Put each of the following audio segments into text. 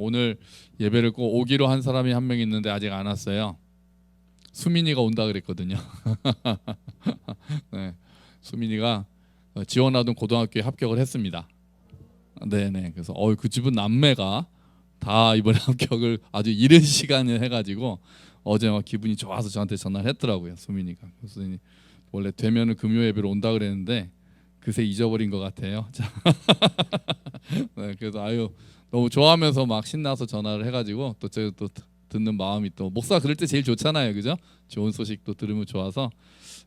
오늘 예배를 꼭 오기로 한 사람이 한 명 있는데 아직 안 왔어요. 수민이가 온다 그랬거든요. 네, 수민이가 지원하던 고등학교에 합격을 했습니다. 네네. 그래서 그 집은 남매가 다 이번에 합격을 아주 이른 시간에 해가지고 어제 막 기분이 좋아서 저한테 전화를 했더라고요. 수민이가. 그래서 원래 되면은 금요 예배로 온다 그랬는데 그새 잊어버린 것 같아요. 네, 그래서 너무 좋아하면서 막 신나서 전화를 해가지고 또 제가 또 듣는 마음이 또 목사 그럴 때 제일 좋잖아요, 그죠? 좋은 소식도 들으면 좋아서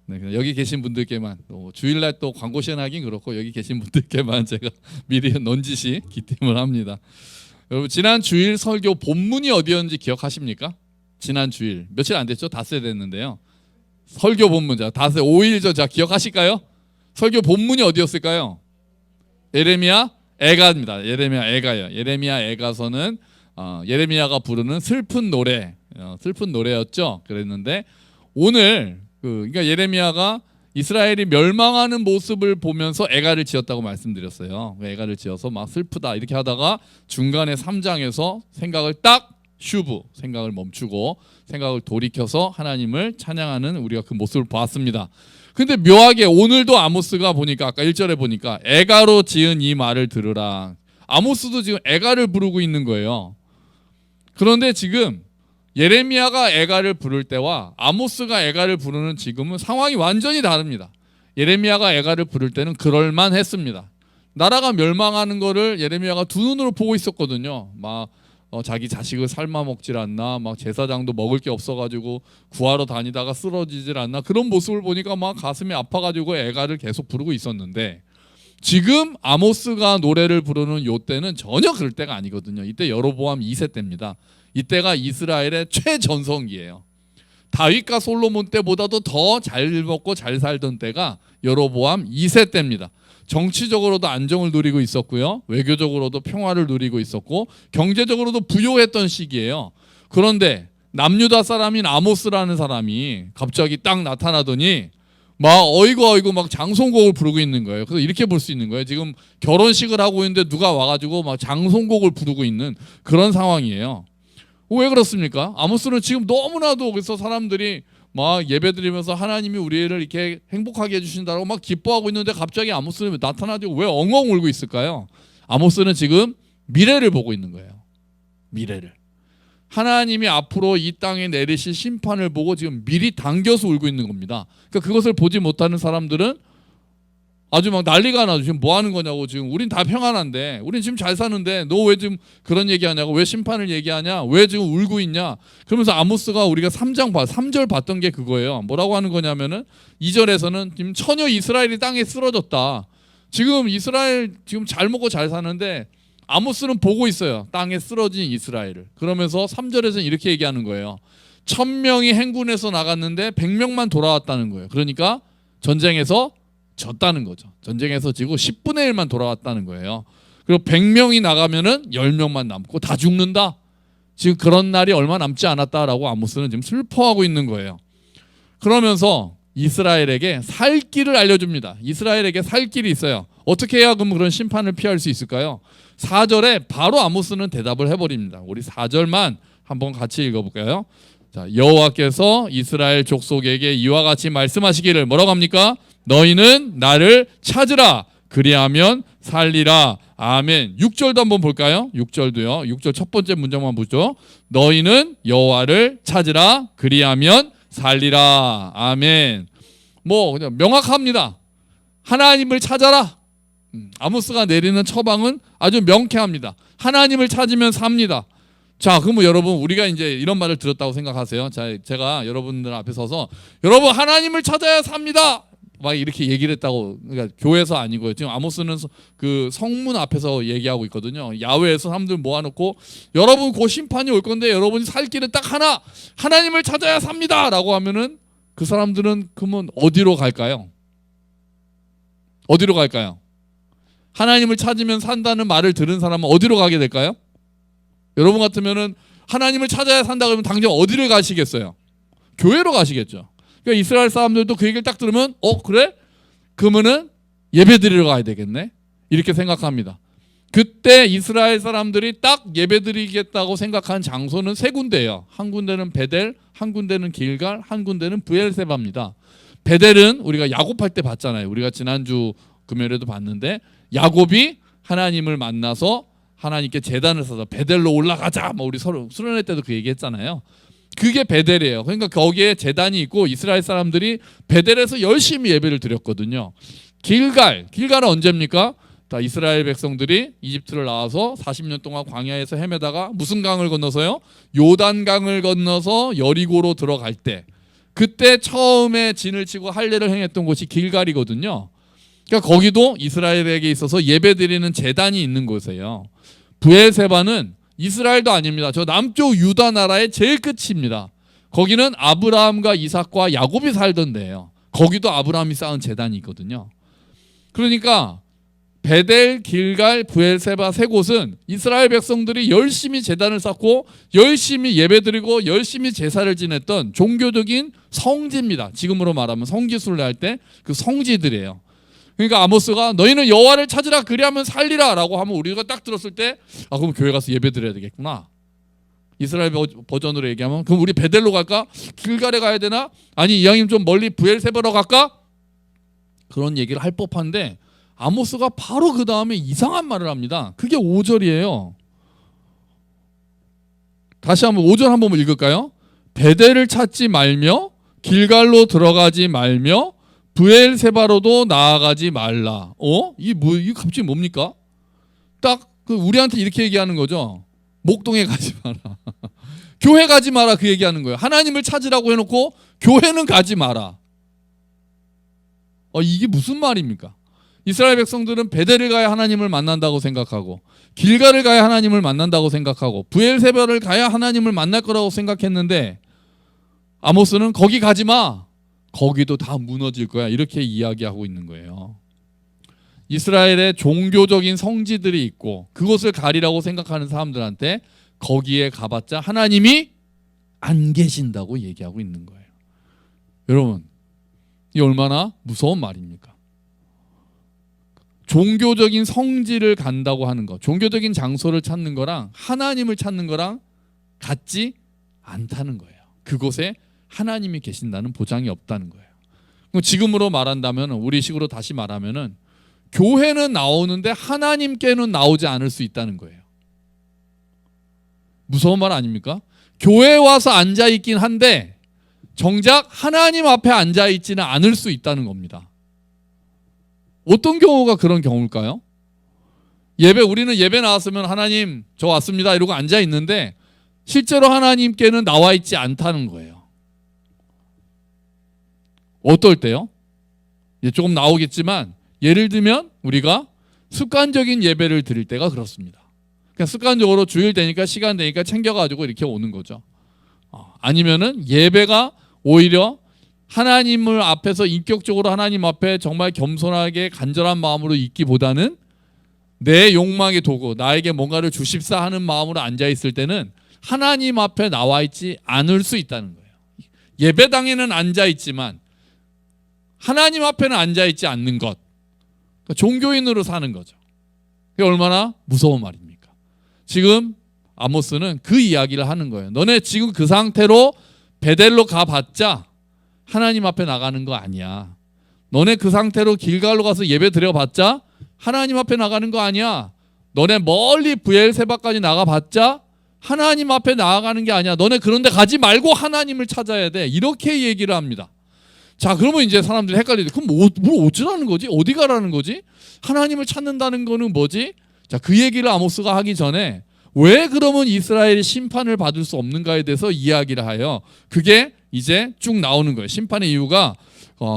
네, 그냥 여기 계신 분들께만 주일날 또 광고 시연하긴 그렇고 여기 계신 분들께만 제가 미리 넌지시 기팀을 합니다. 여러분 지난 주일 설교 본문이 어디였는지 기억하십니까? 지난 주일 며칠 안 됐죠? 닷새 됐는데요. 설교 본문 닷새 5일 전 기억하실까요? 설교 본문이 어디였을까요? 예레미야 애가입니다. 예레미야 애가요. 예레미야 애가서는 예레미야가 부르는 슬픈 노래, 슬픈 노래였죠. 그랬는데 오늘 그러니까 예레미야가 이스라엘이 멸망하는 모습을 보면서 애가를 지었다고 말씀드렸어요. 애가를 지어서 막 슬프다 이렇게 하다가 중간에 3장에서 생각을 생각을 멈추고 생각을 돌이켜서 하나님을 찬양하는 우리가 그 모습을 보았습니다. 근데 묘하게 오늘도 아모스가 보니까 아까 1절에 보니까 애가로 지은 이 말을 들으라. 아모스도 지금 애가를 부르고 있는 거예요. 그런데 지금 예레미야가 애가를 부를 때와 아모스가 애가를 부르는 지금은 상황이 완전히 다릅니다. 예레미야가 애가를 부를 때는 그럴만했습니다. 나라가 멸망하는 거를 예레미야가 두 눈으로 보고 있었거든요. 막 자기 자식을 삶아 먹질 않나, 막 제사장도 먹을 게 없어가지고 구하러 다니다가 쓰러지질 않나, 그런 모습을 보니까 막 가슴이 아파가지고 애가를 계속 부르고 있었는데 지금 아모스가 노래를 부르는 요 때는 전혀 그럴 때가 아니거든요. 이때 여로보암 2세 때입니다. 이때가 이스라엘의 최전성기예요. 다윗과 솔로몬 때보다도 더 잘 먹고 잘 살던 때가 여로보암 2세 때입니다. 정치적으로도 안정을 누리고 있었고요. 외교적으로도 평화를 누리고 있었고 경제적으로도 부유했던 시기예요. 그런데 남유다 사람인 아모스라는 사람이 갑자기 딱 나타나더니 막 어이구 막 장송곡을 부르고 있는 거예요. 그래서 이렇게 볼 수 있는 거예요. 지금 결혼식을 하고 있는데 누가 와가지고 막 장송곡을 부르고 있는 그런 상황이에요. 왜 그렇습니까? 아모스는 지금 너무나도 그래서 사람들이 막 예배드리면서 하나님이 우리를 이렇게 행복하게 해주신다고 막 기뻐하고 있는데 갑자기 아모스는 나타나지고 왜 엉엉 울고 있을까요? 아모스는 지금 미래를 보고 있는 거예요. 미래를. 하나님이 앞으로 이 땅에 내리실 심판을 보고 지금 미리 당겨서 울고 있는 겁니다. 그러니까 그것을 보지 못하는 사람들은 아주 막 난리가 나죠. 지금 뭐 하는 거냐고. 지금 우린 다 평안한데, 우린 지금 잘 사는데 너 왜 지금 그런 얘기하냐고, 왜 심판을 얘기하냐, 왜 지금 울고 있냐. 그러면서 아모스가 우리가 3절 봤던 게 그거예요. 뭐라고 하는 거냐면은 2절에서는 지금 처녀 이스라엘이 땅에 쓰러졌다. 지금 이스라엘 지금 잘 먹고 잘 사는데 아모스는 보고 있어요. 땅에 쓰러진 이스라엘을. 그러면서 3절에서는 이렇게 얘기하는 거예요. 1000명이 행군해서 나갔는데 100명만 돌아왔다는 거예요. 그러니까 전쟁에서 졌다는 거죠. 전쟁에서 지고 10분의 1만 돌아왔다는 거예요. 그리고 100명이 나가면은 10명만 남고 다 죽는다. 지금 그런 날이 얼마 남지 않았다라고 아모스는 지금 슬퍼하고 있는 거예요. 그러면서 이스라엘에게 살 길을 알려줍니다. 이스라엘에게 살 길이 있어요. 어떻게 해야 그럼 그런 심판을 피할 수 있을까요? 4절에 바로 아모스는 대답을 해버립니다. 우리 4절만 한번 같이 읽어볼까요? 자, 여호와께서 이스라엘 족속에게 이와 같이 말씀하시기를 뭐라고 합니까? 너희는 나를 찾으라. 그리하면 살리라. 아멘. 6절도 한번 볼까요? 6절도요. 6절 첫 번째 문장만 보죠. 너희는 여호와를 찾으라. 그리하면 살리라. 아멘. 그냥 명확합니다. 하나님을 찾아라. 아모스가 내리는 처방은 아주 명쾌합니다. 하나님을 찾으면 삽니다. 자, 그러면 여러분 우리가 이제 이런 말을 들었다고 생각하세요. 자, 제가 여러분들 앞에 서서 여러분 하나님을 찾아야 삽니다. 막 이렇게 얘기를 했다고. 그러니까 교회에서 아니고요. 지금 아모스는 그 성문 앞에서 얘기하고 있거든요. 야외에서 사람들 모아놓고 여러분 곧 심판이 올 건데 여러분이 살 길은 딱 하나, 하나님을 찾아야 삽니다 라고 하면은 그 사람들은 그러면 어디로 갈까요? 어디로 갈까요? 하나님을 찾으면 산다는 말을 들은 사람은 어디로 가게 될까요? 여러분 같으면은 하나님을 찾아야 산다 그러면 당장 어디를 가시겠어요? 교회로 가시겠죠. 그러니까 이스라엘 사람들도 그 얘기를 딱 들으면 그래? 그러면은 예배 드리러 가야 되겠네. 이렇게 생각합니다. 그때 이스라엘 사람들이 딱 예배드리겠다고 생각한 장소는 세 군데예요. 한 군데는 베델, 한 군데는 길갈, 한 군데는 브엘세바입니다. 베델은 우리가 야곱할 때 봤잖아요. 우리가 지난주 금요일에도 봤는데 야곱이 하나님을 만나서 하나님께 제단을 써서 베델로 올라가자. 뭐 우리 서로 수련회 때도 그 얘기했잖아요. 그게 베델이에요. 그러니까 거기에 제단이 있고 이스라엘 사람들이 베델에서 열심히 예배를 드렸거든요. 길갈은 언제입니까? 다 이스라엘 백성들이 이집트를 나와서 40년 동안 광야에서 헤매다가 무슨 강을 건너서요? 요단강을 건너서 여리고로 들어갈 때, 그때 처음에 진을 치고 할례를 행했던 곳이 길갈이거든요. 그러니까 거기도 이스라엘에게 있어서 예배드리는 제단이 있는 곳이에요. 브엘세바는 이스라엘도 아닙니다. 저 남쪽 유다 나라의 제일 끝입니다. 거기는 아브라함과 이삭과 야곱이 살던 데예요. 거기도 아브라함이 쌓은 제단이 있거든요. 그러니까 베델, 길갈, 브엘세바 세 곳은 이스라엘 백성들이 열심히 제단을 쌓고 열심히 예배드리고 열심히 제사를 지냈던 종교적인 성지입니다. 지금으로 말하면 성지순례 할 때 그 성지들이에요. 그러니까 아모스가 너희는 여호와를 찾으라 그리하면 살리라 라고 하면 우리가 딱 들었을 때 그럼 교회 가서 예배드려야 되겠구나. 이스라엘 버전으로 얘기하면 그럼 우리 베델로 갈까? 길갈에 가야 되나? 아니 이왕이면 좀 멀리 브엘세바로 갈까? 그런 얘기를 할 법한데 아모스가 바로 그 다음에 이상한 말을 합니다. 그게 5절이에요. 다시 한번 5절 한번 읽을까요? 베델을 찾지 말며 길갈로 들어가지 말며 브엘세바로도 나아가지 말라. 이게 갑자기 뭡니까? 딱 우리한테 이렇게 얘기하는 거죠. 목동에 가지 마라. 교회 가지 마라 그 얘기하는 거예요. 하나님을 찾으라고 해놓고 교회는 가지 마라. 이게 무슨 말입니까? 이스라엘 백성들은 베델을 가야 하나님을 만난다고 생각하고 길갈을 가야 하나님을 만난다고 생각하고 브엘세바를 가야 하나님을 만날 거라고 생각했는데 아모스는 거기 가지 마. 거기도 다 무너질 거야. 이렇게 이야기하고 있는 거예요. 이스라엘의 종교적인 성지들이 있고 그곳을 가리라고 생각하는 사람들한테 거기에 가봤자 하나님이 안 계신다고 얘기하고 있는 거예요. 여러분, 이 얼마나 무서운 말입니까? 종교적인 성지를 간다고 하는 것, 종교적인 장소를 찾는 거랑 하나님을 찾는 거랑 같지 않다는 거예요. 그곳에 하나님이 계신다는 보장이 없다는 거예요. 그럼 지금으로 말한다면, 우리 식으로 다시 말하면은 교회는 나오는데 하나님께는 나오지 않을 수 있다는 거예요. 무서운 말 아닙니까? 교회에 와서 앉아 있긴 한데 정작 하나님 앞에 앉아 있지는 않을 수 있다는 겁니다. 어떤 경우가 그런 경우일까요? 우리는 예배 나왔으면 하나님 저 왔습니다 이러고 앉아 있는데 실제로 하나님께는 나와 있지 않다는 거예요. 어떨 때요? 조금 나오겠지만 예를 들면 우리가 습관적인 예배를 드릴 때가 그렇습니다. 그냥 습관적으로 주일 되니까 시간 되니까 챙겨가지고 이렇게 오는 거죠. 아니면은 예배가 오히려 하나님을 앞에서 인격적으로 하나님 앞에 정말 겸손하게 간절한 마음으로 있기보다는 내 욕망의 도구, 나에게 뭔가를 주십사 하는 마음으로 앉아 있을 때는 하나님 앞에 나와 있지 않을 수 있다는 거예요. 예배당에는 앉아 있지만 하나님 앞에는 앉아 있지 않는 것, 그러니까 종교인으로 사는 거죠. 그게 얼마나 무서운 말입니까? 지금 아모스는 그 이야기를 하는 거예요. 너네 지금 그 상태로 베델로 가봤자 하나님 앞에 나가는 거 아니야. 너네 그 상태로 길갈로 가서 예배 드려봤자 하나님 앞에 나가는 거 아니야. 너네 멀리 브엘세바까지 나가봤자 하나님 앞에 나아가는 게 아니야. 너네 그런 데 가지 말고 하나님을 찾아야 돼. 이렇게 얘기를 합니다. 자, 그러면 이제 사람들이 헷갈리죠. 그럼 뭘 어쩌라는 거지? 어디 가라는 거지? 하나님을 찾는다는 거는 뭐지? 자, 그 얘기를 아모스가 하기 전에 왜 그러면 이스라엘이 심판을 받을 수 없는가에 대해서 이야기를 하여 그게 이제 쭉 나오는 거예요. 심판의 이유가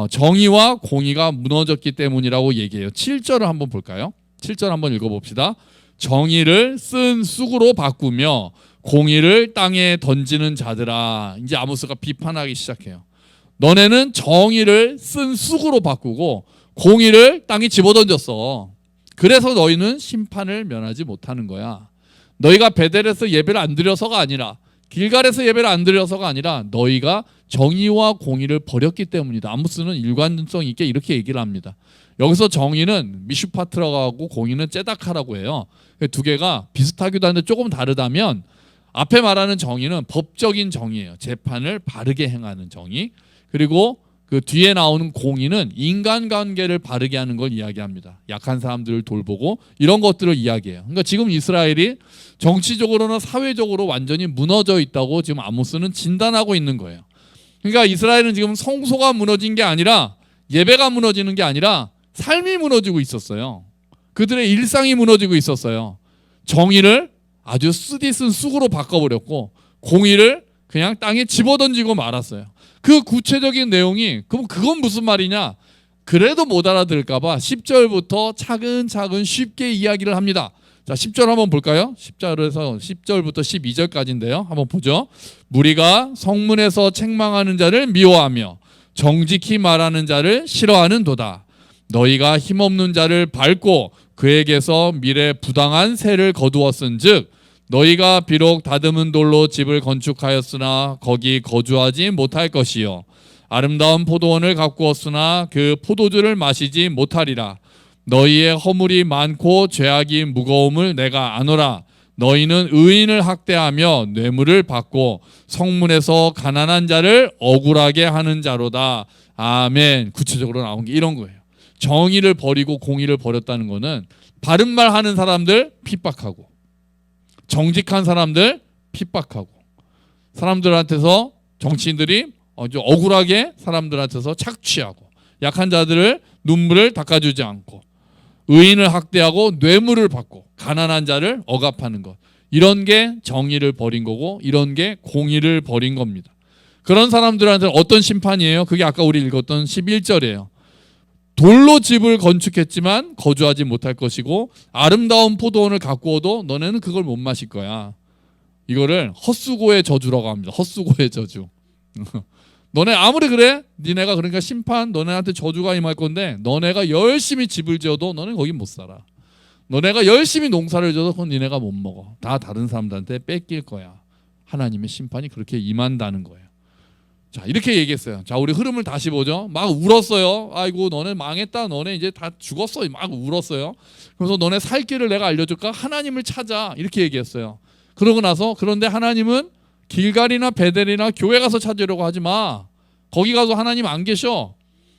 정의와 공의가 무너졌기 때문이라고 얘기해요. 7절을 한번 볼까요? 7절 한번 읽어봅시다. 정의를 쓴 쑥으로 바꾸며 공의를 땅에 던지는 자들아. 이제 아모스가 비판하기 시작해요. 너네는 정의를 쓴 쑥으로 바꾸고 공의를 땅에 집어던졌어. 그래서 너희는 심판을 면하지 못하는 거야. 너희가 베델에서 예배를 안 드려서가 아니라 길갈에서 예배를 안 드려서가 아니라 너희가 정의와 공의를 버렸기 때문이다. 아모스는 일관성 있게 이렇게 얘기를 합니다. 여기서 정의는 미슈파트라고 하고 공의는 째다카라고 해요. 두 개가 비슷하기도 한데 조금 다르다면 앞에 말하는 정의는 법적인 정의예요. 재판을 바르게 행하는 정의. 그리고 그 뒤에 나오는 공의는 인간관계를 바르게 하는 걸 이야기합니다. 약한 사람들을 돌보고 이런 것들을 이야기해요. 그러니까 지금 이스라엘이 정치적으로나 사회적으로 완전히 무너져 있다고 지금 아모스는 진단하고 있는 거예요. 그러니까 이스라엘은 지금 성소가 무너진 게 아니라 예배가 무너지는 게 아니라 삶이 무너지고 있었어요. 그들의 일상이 무너지고 있었어요. 정의를 아주 쓰디쓴 쑥으로 바꿔버렸고 공의를 그냥 땅에 집어던지고 말았어요. 그 구체적인 내용이 그럼 그건 무슨 말이냐? 그래도 못 알아들을까봐 10절부터 차근차근 쉽게 이야기를 합니다. 자, 10절 한번 볼까요? 10절부터 12절까지인데요. 한번 보죠. 무리가 성문에서 책망하는 자를 미워하며 정직히 말하는 자를 싫어하는도다. 너희가 힘없는 자를 밟고 그에게서 미래 부당한 세를 거두었은즉 너희가 비록 다듬은 돌로 집을 건축하였으나 거기 거주하지 못할 것이요 아름다운 포도원을 가꾸었으나 그 포도주를 마시지 못하리라. 너희의 허물이 많고 죄악이 무거움을 내가 아노라. 너희는 의인을 학대하며 뇌물을 받고 성문에서 가난한 자를 억울하게 하는 자로다. 아멘. 구체적으로 나온 게 이런 거예요. 정의를 버리고 공의를 버렸다는 거는 바른 말 하는 사람들 핍박하고 정직한 사람들 핍박하고 사람들한테서 정치인들이 아주 억울하게 사람들한테서 착취하고 약한 자들을 눈물을 닦아주지 않고 의인을 학대하고 뇌물을 받고 가난한 자를 억압하는 것, 이런 게 정의를 버린 거고 이런 게 공의를 버린 겁니다. 그런 사람들한테는 어떤 심판이에요? 그게 아까 우리 읽었던 11절이에요. 돌로 집을 건축했지만 거주하지 못할 것이고 아름다운 포도원을 가꾸어도 너네는 그걸 못 마실 거야. 이거를 헛수고의 저주라고 합니다. 헛수고의 저주. 너네 아무리 그래, 니네가 그러니까 심판, 너네한테 저주가 임할 건데 너네가 열심히 집을 지어도 너네 거기 못 살아. 너네가 열심히 농사를 지어도 그건 니네가 못 먹어. 다 다른 사람들한테 뺏길 거야. 하나님의 심판이 그렇게 임한다는 거예요. 자, 이렇게 얘기했어요. 자, 우리 흐름을 다시 보죠. 막 울었어요. 아이고 너네 망했다. 너네 이제 다 죽었어. 막 울었어요. 그래서 너네 살 길을 내가 알려줄까? 하나님을 찾아. 이렇게 얘기했어요. 그러고 나서 그런데 하나님은 길갈이나 베델이나 교회 가서 찾으려고 하지 마. 거기 가서 하나님 안 계셔.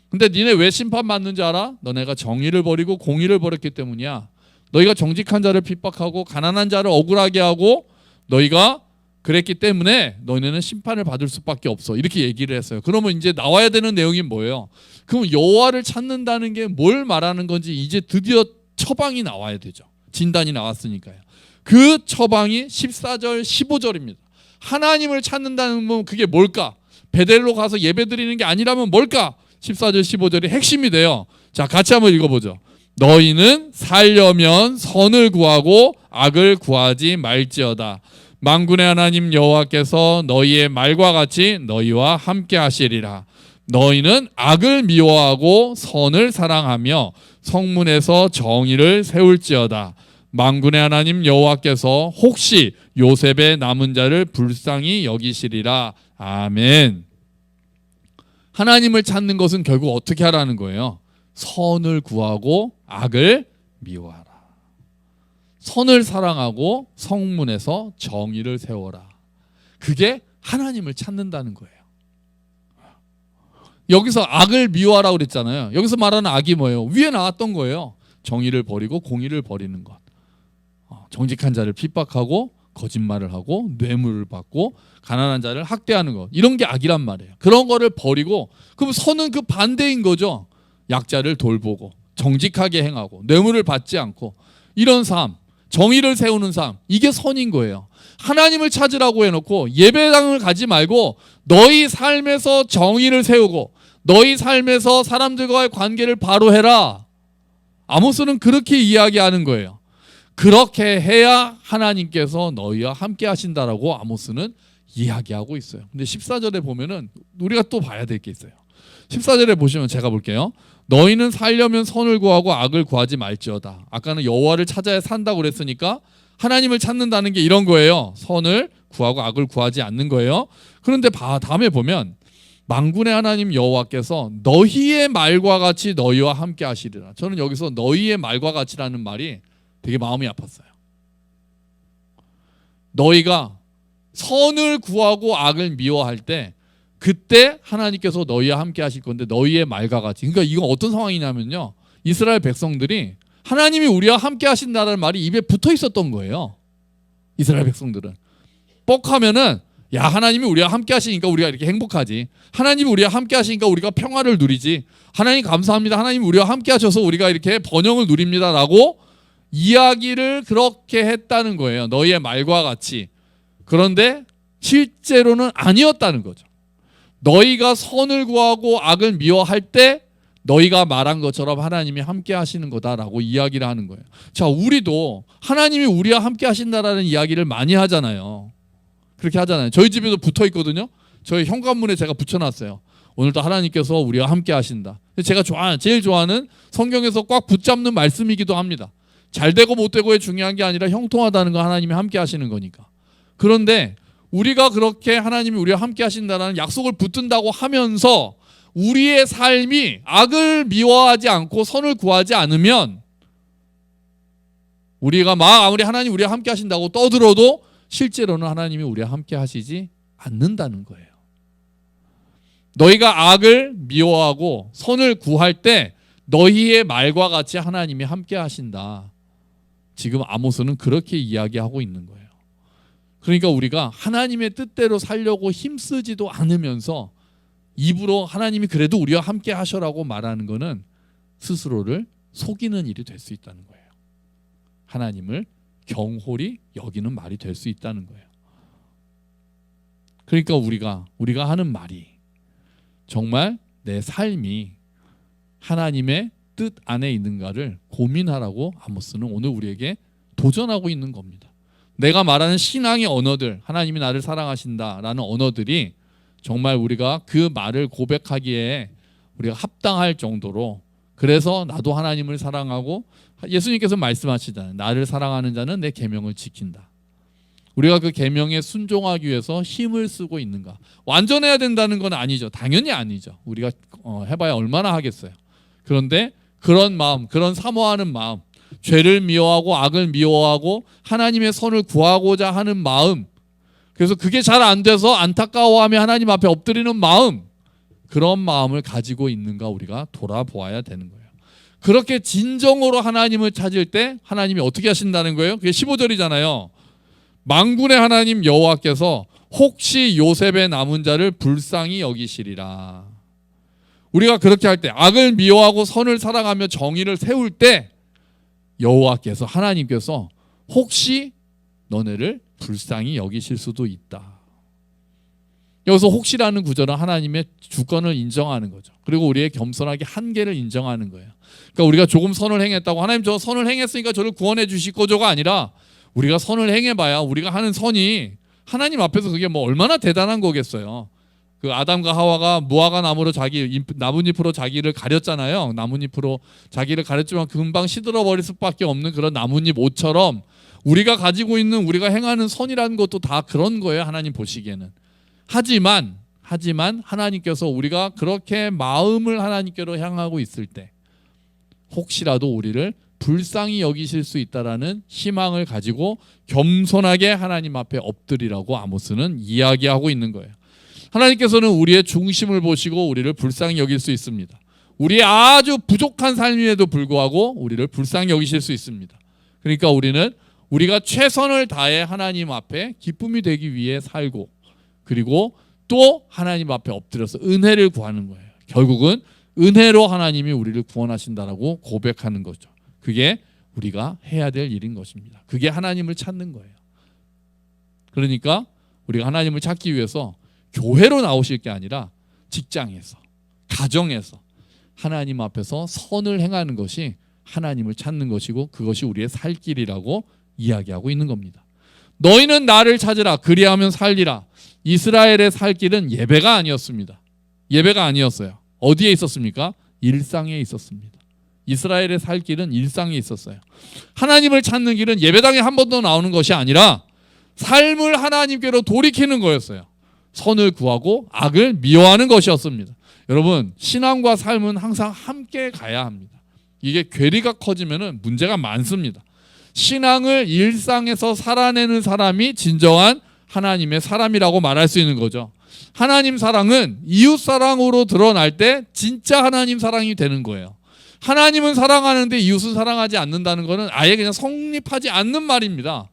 근데 니네 왜 심판받는지 알아? 너네가 정의를 버리고 공의를 버렸기 때문이야. 너희가 정직한 자를 핍박하고 가난한 자를 억울하게 하고 너희가 그랬기 때문에 너희는 심판을 받을 수밖에 없어. 이렇게 얘기를 했어요. 그러면 이제 나와야 되는 내용이 뭐예요? 그럼 여호와를 찾는다는 게 뭘 말하는 건지 이제 드디어 처방이 나와야 되죠. 진단이 나왔으니까요. 그 처방이 14절 15절입니다. 하나님을 찾는다는 건 그게 뭘까? 베델로 가서 예배 드리는 게 아니라면 뭘까? 14절 15절이 핵심이 돼요. 자, 같이 한번 읽어보죠. 너희는 살려면 선을 구하고 악을 구하지 말지어다. 만군의 하나님 여호와께서 너희의 말과 같이 너희와 함께 하시리라. 너희는 악을 미워하고 선을 사랑하며 성문에서 정의를 세울지어다. 만군의 하나님 여호와께서 혹시 요셉의 남은 자를 불쌍히 여기시리라. 아멘. 하나님을 찾는 것은 결국 어떻게 하라는 거예요? 선을 구하고 악을 미워하라. 선을 사랑하고 성문에서 정의를 세워라. 그게 하나님을 찾는다는 거예요. 여기서 악을 미워하라고 그랬잖아요. 여기서 말하는 악이 뭐예요? 위에 나왔던 거예요. 정의를 버리고 공의를 버리는 것. 정직한 자를 핍박하고 거짓말을 하고 뇌물을 받고 가난한 자를 학대하는 것. 이런 게 악이란 말이에요. 그런 거를 버리고 그럼 선은 그 반대인 거죠. 약자를 돌보고 정직하게 행하고 뇌물을 받지 않고 이런 삶, 정의를 세우는 삶, 이게 선인 거예요. 하나님을 찾으라고 해놓고 예배당을 가지 말고 너희 삶에서 정의를 세우고 너희 삶에서 사람들과의 관계를 바로 해라. 아모스는 그렇게 이야기하는 거예요. 그렇게 해야 하나님께서 너희와 함께 하신다라고 아모스는 이야기하고 있어요. 근데 14절에 보면은 우리가 또 봐야 될 게 있어요. 14절에 보시면 제가 볼게요. 너희는 살려면 선을 구하고 악을 구하지 말지어다. 아까는 여호와를 찾아야 산다고 그랬으니까 하나님을 찾는다는 게 이런 거예요. 선을 구하고 악을 구하지 않는 거예요. 그런데 다음에 보면 만군의 하나님 여호와께서 너희의 말과 같이 너희와 함께 하시리라. 저는 여기서 너희의 말과 같이라는 말이 되게 마음이 아팠어요. 너희가 선을 구하고 악을 미워할 때 그때 하나님께서 너희와 함께 하실 건데 너희의 말과 같이. 그러니까 이건 어떤 상황이냐면요, 이스라엘 백성들이 하나님이 우리와 함께 하신다는 말이 입에 붙어 있었던 거예요. 이스라엘 백성들은 뻑하면은 야, 하나님이 우리와 함께 하시니까 우리가 이렇게 행복하지. 하나님이 우리와 함께 하시니까 우리가 평화를 누리지. 하나님 감사합니다. 하나님 우리와 함께 하셔서 우리가 이렇게 번영을 누립니다. 라고 이야기를 그렇게 했다는 거예요. 너희의 말과 같이. 그런데 실제로는 아니었다는 거죠. 너희가 선을 구하고 악을 미워할 때 너희가 말한 것처럼 하나님이 함께 하시는 거다라고 이야기를 하는 거예요. 자, 우리도 하나님이 우리와 함께 하신다라는 이야기를 많이 하잖아요. 그렇게 하잖아요. 저희 집에도 붙어 있거든요. 저희 현관문에 제가 붙여놨어요. 오늘도 하나님께서 우리와 함께 하신다. 제가 제일 좋아하는 성경에서 꽉 붙잡는 말씀이기도 합니다. 잘 되고 못 되고의 중요한 게 아니라 형통하다는 건 하나님이 함께 하시는 거니까. 그런데 우리가 그렇게 하나님이 우리와 함께 하신다는 약속을 붙든다고 하면서 우리의 삶이 악을 미워하지 않고 선을 구하지 않으면 우리가 막 아무리 하나님 우리와 함께 하신다고 떠들어도 실제로는 하나님이 우리와 함께 하시지 않는다는 거예요. 너희가 악을 미워하고 선을 구할 때 너희의 말과 같이 하나님이 함께 하신다. 지금 아모스는 그렇게 이야기하고 있는 거예요. 그러니까 우리가 하나님의 뜻대로 살려고 힘쓰지도 않으면서 입으로 하나님이 그래도 우리와 함께 하셔라고 말하는 것은 스스로를 속이는 일이 될 수 있다는 거예요. 하나님을 경홀히 여기는 말이 될 수 있다는 거예요. 그러니까 우리가 하는 말이 정말 내 삶이 하나님의 뜻 안에 있는가를 고민하라고 아모스는 오늘 우리에게 도전하고 있는 겁니다. 내가 말하는 신앙의 언어들, 하나님이 나를 사랑하신다라는 언어들이 정말 우리가 그 말을 고백하기에 우리가 합당할 정도로, 그래서 나도 하나님을 사랑하고 예수님께서 말씀하시잖아요. 나를 사랑하는 자는 내 계명을 지킨다. 우리가 그 계명에 순종하기 위해서 힘을 쓰고 있는가? 완전해야 된다는 건 아니죠. 당연히 아니죠. 우리가 해봐야 얼마나 하겠어요. 그런데 그런 마음, 그런 사모하는 마음, 죄를 미워하고 악을 미워하고 하나님의 선을 구하고자 하는 마음, 그래서 그게 잘 안 돼서 안타까워하며 하나님 앞에 엎드리는 마음, 그런 마음을 가지고 있는가 우리가 돌아보아야 되는 거예요. 그렇게 진정으로 하나님을 찾을 때 하나님이 어떻게 하신다는 거예요? 그게 15절이잖아요. 만군의 하나님 여호와께서 혹시 요셉의 남은 자를 불쌍히 여기시리라. 우리가 그렇게 할 때, 악을 미워하고 선을 사랑하며 정의를 세울 때 여호와께서, 하나님께서 혹시 너네를 불쌍히 여기실 수도 있다. 여기서 혹시라는 구절은 하나님의 주권을 인정하는 거죠. 그리고 우리의 겸손하게 한계를 인정하는 거예요. 그러니까 우리가 조금 선을 행했다고 하나님 저 선을 행했으니까 저를 구원해 주실 거죠가 아니라, 우리가 선을 행해봐야 우리가 하는 선이 하나님 앞에서 그게 뭐 얼마나 대단한 거겠어요. 그 아담과 하와가 무화과 나무로 나뭇잎으로 자기를 가렸잖아요. 나뭇잎으로 자기를 가렸지만 금방 시들어 버릴 수밖에 없는 그런 나뭇잎 옷처럼 우리가 가지고 있는, 우리가 행하는 선이라는 것도 다 그런 거예요. 하나님 보시기에는. 하지만 하나님께서 우리가 그렇게 마음을 하나님께로 향하고 있을 때 혹시라도 우리를 불쌍히 여기실 수 있다라는 희망을 가지고 겸손하게 하나님 앞에 엎드리라고 아모스는 이야기하고 있는 거예요. 하나님께서는 우리의 중심을 보시고 우리를 불쌍히 여길 수 있습니다. 우리의 아주 부족한 삶임에도 불구하고 우리를 불쌍히 여기실 수 있습니다. 그러니까 우리가 최선을 다해 하나님 앞에 기쁨이 되기 위해 살고, 그리고 또 하나님 앞에 엎드려서 은혜를 구하는 거예요. 결국은 은혜로 하나님이 우리를 구원하신다라고 고백하는 거죠. 그게 우리가 해야 될 일인 것입니다. 그게 하나님을 찾는 거예요. 그러니까 우리가 하나님을 찾기 위해서 교회로 나오실 게 아니라 직장에서, 가정에서 하나님 앞에서 선을 행하는 것이 하나님을 찾는 것이고, 그것이 우리의 살 길이라고 이야기하고 있는 겁니다. 너희는 나를 찾으라, 그리하면 살리라. 이스라엘의 살 길은 예배가 아니었습니다. 예배가 아니었어요. 어디에 있었습니까? 일상에 있었습니다. 이스라엘의 살 길은 일상에 있었어요. 하나님을 찾는 길은 예배당에 한 번 더 나오는 것이 아니라 삶을 하나님께로 돌이키는 거였어요. 선을 구하고 악을 미워하는 것이었습니다. 여러분, 신앙과 삶은 항상 함께 가야 합니다. 이게 괴리가 커지면 문제가 많습니다. 신앙을 일상에서 살아내는 사람이 진정한 하나님의 사람이라고 말할 수 있는 거죠. 하나님 사랑은 이웃 사랑으로 드러날 때 진짜 하나님 사랑이 되는 거예요. 하나님은 사랑하는데 이웃은 사랑하지 않는다는 것은 아예 그냥 성립하지 않는 말입니다.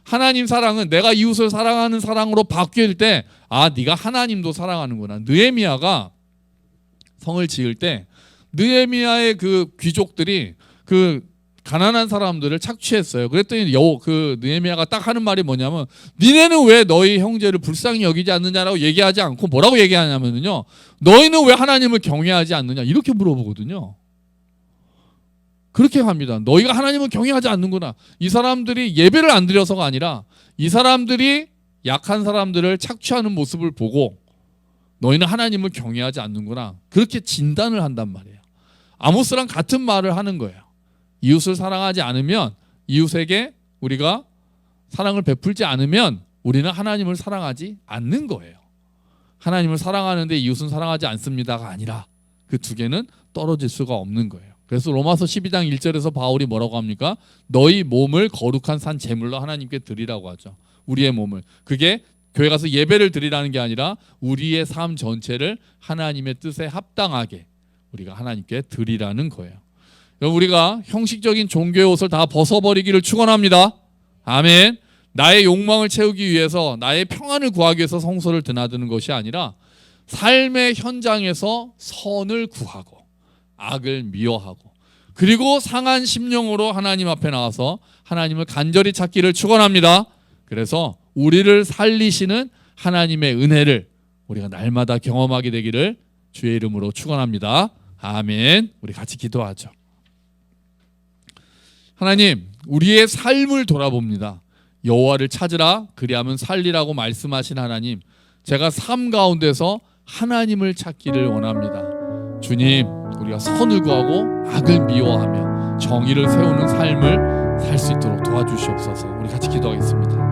하나님 사랑은 내가 이웃을 사랑하는 사랑으로 바뀔 때, 아, 네가 하나님도 사랑하는구나. 느헤미야가 성을 지을 때 느헤미야의 그 귀족들이 그 가난한 사람들을 착취했어요. 그랬더니 그 느헤미야가 딱 하는 말이 뭐냐면, 니네는 왜 너희 형제를 불쌍히 여기지 않느냐라고 얘기하지 않고 뭐라고 얘기하냐면요, 너희는 왜 하나님을 경외하지 않느냐 이렇게 물어보거든요. 그렇게 합니다. 너희가 하나님을 경외하지 않는구나. 이 사람들이 예배를 안 드려서가 아니라 이 사람들이 약한 사람들을 착취하는 모습을 보고 너희는 하나님을 경외하지 않는구나. 그렇게 진단을 한단 말이에요. 아모스랑 같은 말을 하는 거예요. 이웃을 사랑하지 않으면, 이웃에게 우리가 사랑을 베풀지 않으면 우리는 하나님을 사랑하지 않는 거예요. 하나님을 사랑하는데 이웃은 사랑하지 않습니다가 아니라 그 두 개는 떨어질 수가 없는 거예요. 그래서 로마서 12장 1절에서 바울이 뭐라고 합니까? 너희 몸을 거룩한 산 제물로 하나님께 드리라고 하죠. 우리의 몸을. 그게 교회 가서 예배를 드리라는 게 아니라 우리의 삶 전체를 하나님의 뜻에 합당하게 우리가 하나님께 드리라는 거예요. 우리가 형식적인 종교의 옷을 다 벗어버리기를 축원합니다. 아멘. 나의 욕망을 채우기 위해서, 나의 평안을 구하기 위해서 성소를 드나드는 것이 아니라 삶의 현장에서 선을 구하고 악을 미워하고, 그리고 상한 심령으로 하나님 앞에 나와서 하나님을 간절히 찾기를 축원합니다. 그래서 우리를 살리시는 하나님의 은혜를 우리가 날마다 경험하게 되기를 주의 이름으로 축원합니다. 아멘. 우리 같이 기도하죠. 하나님, 우리의 삶을 돌아봅니다. 여호와를 찾으라 그리하면 살리라고 말씀하신 하나님, 제가 삶 가운데서 하나님을 찾기를 원합니다. 주님, 우리가 선을 구하고 악을 미워하며 정의를 세우는 삶을 살 수 있도록 도와주시옵소서. 우리 같이 기도하겠습니다.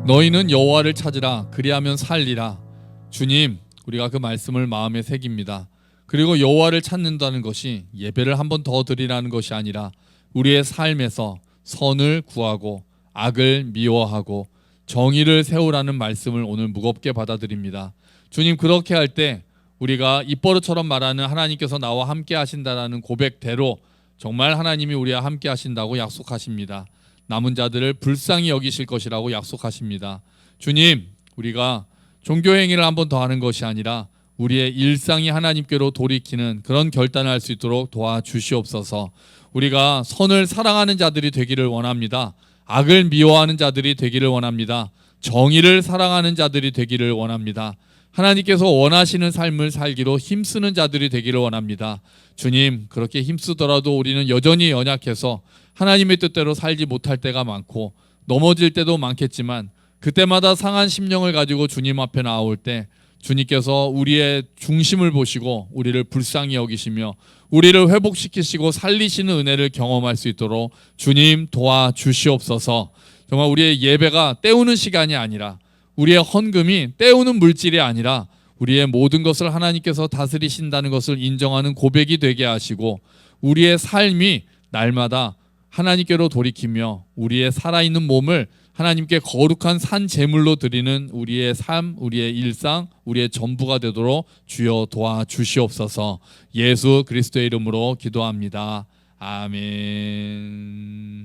너희는 여호와를 찾으라 그리하면 살리라. 주님, 우리가 그 말씀을 마음에 새깁니다. 그리고 여호와를 찾는다는 것이 예배를 한 번 더 드리라는 것이 아니라 우리의 삶에서 선을 구하고 악을 미워하고 정의를 세우라는 말씀을 오늘 무겁게 받아들입니다. 주님, 그렇게 할 때 우리가 입버릇처럼 말하는 하나님께서 나와 함께 하신다라는 고백대로 정말 하나님이 우리와 함께 하신다고 약속하십니다. 남은 자들을 불쌍히 여기실 것이라고 약속하십니다. 주님, 우리가 종교 행위를 한 번 더 하는 것이 아니라 우리의 일상이 하나님께로 돌이키는 그런 결단을 할 수 있도록 도와주시옵소서. 우리가 선을 사랑하는 자들이 되기를 원합니다. 악을 미워하는 자들이 되기를 원합니다. 정의를 사랑하는 자들이 되기를 원합니다. 하나님께서 원하시는 삶을 살기로 힘쓰는 자들이 되기를 원합니다. 주님, 그렇게 힘쓰더라도 우리는 여전히 연약해서 하나님의 뜻대로 살지 못할 때가 많고 넘어질 때도 많겠지만, 그때마다 상한 심령을 가지고 주님 앞에 나올 때 주님께서 우리의 중심을 보시고 우리를 불쌍히 여기시며 우리를 회복시키시고 살리시는 은혜를 경험할 수 있도록 주님 도와주시옵소서. 정말 우리의 예배가 때우는 시간이 아니라, 우리의 헌금이 때우는 물질이 아니라 우리의 모든 것을 하나님께서 다스리신다는 것을 인정하는 고백이 되게 하시고, 우리의 삶이 날마다 하나님께로 돌이키며 우리의 살아있는 몸을 하나님께 거룩한 산 제물로 드리는 우리의 삶, 우리의 일상, 우리의 전부가 되도록 주여 도와주시옵소서. 예수 그리스도의 이름으로 기도합니다. 아멘.